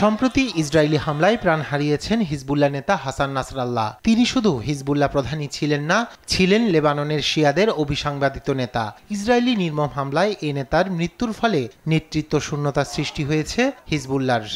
সম্প্রতি ইসরায়েলি হামলায় প্রাণ হারিয়েছেন হিজবুল্লাহ নেতা হাসান নাসরাল্লাহ। তিনি শুধু হিজবুল্লাহ প্রধানই ছিলেন না, ছিলেন লেবাননের শিয়াদের অভিসংবাদিত নেতা। ইসরায়েলি নির্মম হামলায় এ নেতার মৃত্যুর ফলে নেতৃত্ব শূন্যতা সৃষ্টি হয়েছে হিজবুল্লাহর।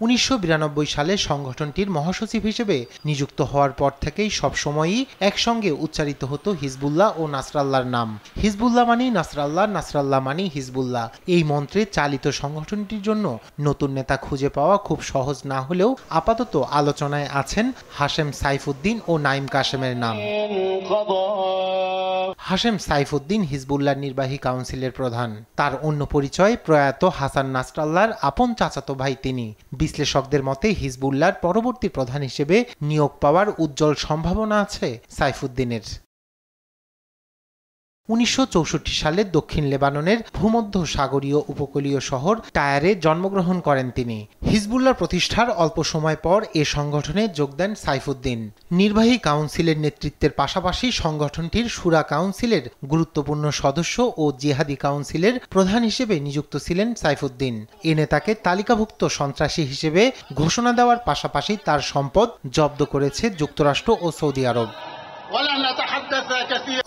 1992 সালে সংগঠনটির মহাসচিব হিসেবে নিযুক্ত হওয়ার পর থেকেই সবসময়ই একসঙ্গে উচ্চারিত হতো হিজবুল্লাহ ও নাসরাল্লাহর নাম। হিজবুল্লাহ মানেই নাসরাল্লাহ, নাসরাল্লাহ মানেই হিজবুল্লাহ। এই মন্ত্রে চালিত সংগঠনটির জন্য নতুন নেতা খুঁজে পাওয়া খুব সহজ না হলেও আপাতত আলোচনায় আছেন হাশেম সাইফুদ্দিন ও নাইম কাশেমের নাম। হাশেম সাইফুদ্দিন হিজবুল্লাহর নির্বাহী কাউন্সিলের প্রধান। তার অন্য পরিচয় প্রয়াত হাসান নাসরাল্লাহর আপন চাচাতো ভাই তিনি। বিশ্লেষকদের মতে হিজবুল্লাহর পরবর্তী প্রধান হিসেবে নিয়োগ পাওয়ার উজ্জ্বল সম্ভাবনা আছে সাইফুদ্দিনের। 1964 সালে দক্ষিণ লেবাননের ভূমধ্য সাগরীয় উপকূলীয় শহর টায়ারে জন্মগ্রহণ করেন তিনি। হিজবুল্লাহ প্রতিষ্ঠার অল্প সময় পর এ সংগঠনে যোগ দেন সাইফুদ্দিন। নির্বাহী কাউন্সিলের নেতৃত্বের পাশাপাশি সংগঠনটির শুরা কাউন্সিলের গুরুত্বপূর্ণ সদস্য ও জিহাদি কাউন্সিলের প্রধান হিসেবে নিযুক্ত ছিলেন সাইফুদ্দিন। এ নেতাকে তালিকাভুক্ত সন্ত্রাসী হিসেবে ঘোষণা দেওয়ার পাশাপাশি তার সম্পদ জব্দ করেছে যুক্তরাষ্ট্র ও সৌদি আরব।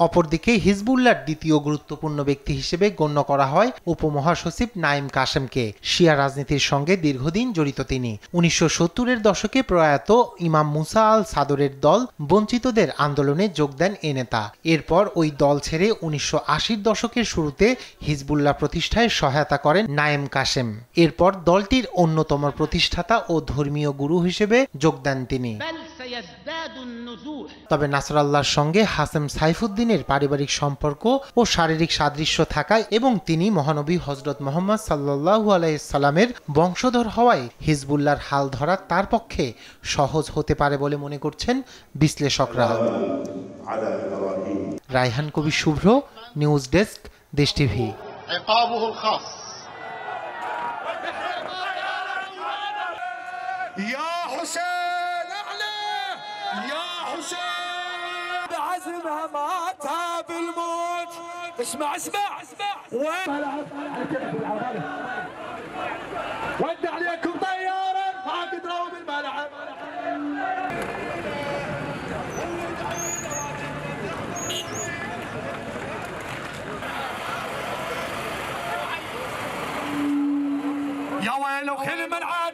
অপরদিকে হিজবুল্লাহর দ্বিতীয় গুরুত্বপূর্ণ ব্যক্তি হিসেবে গণ্য করা হয় উপমহাসচিব নাইম কাশেমকে। শিয়া রাজনীতির সঙ্গে দীর্ঘদিন জড়িত তিনি। 1970-এর দশকে প্রয়াত ইমাম মুসা আল সাদরের দল বঞ্চিতদের আন্দোলনে যোগ দেন এ নেতা। এরপর ওই দল ছেড়ে 1980-র দশকের শুরুতে হিজবুল্লাহ প্রতিষ্ঠায় সহায়তা করেন নাইম কাশেম। এরপর দলটির অন্যতম প্রতিষ্ঠাতা ও ধর্মীয় গুরু হিসেবে যোগ দেন তিনি। তবে নাসরাল্লাহর সঙ্গে হাশেম সাইফুদ্দিনের পারিবারিক সম্পর্ক ও শারীরিক সাদৃশ্য থাকায় এবং তিনি মহানবী হযরত মুহাম্মদ সাল্লাল্লাহু আলাইহি সাল্লামের বংশধর হওয়ায় হিজবুল্লাহর হাল ধরা তার পক্ষে সহজ হতে পারে বলে মনে করছেন বিশ্লেষকরা। রায়হান কবির শুভ্র, নিউজ ডেস্ক, দেশ টিভি। بعزمها ماتها بالموت. اسمع ود عليكم طيارة ما قدروا بالملعب. يا ويلو كل الملعب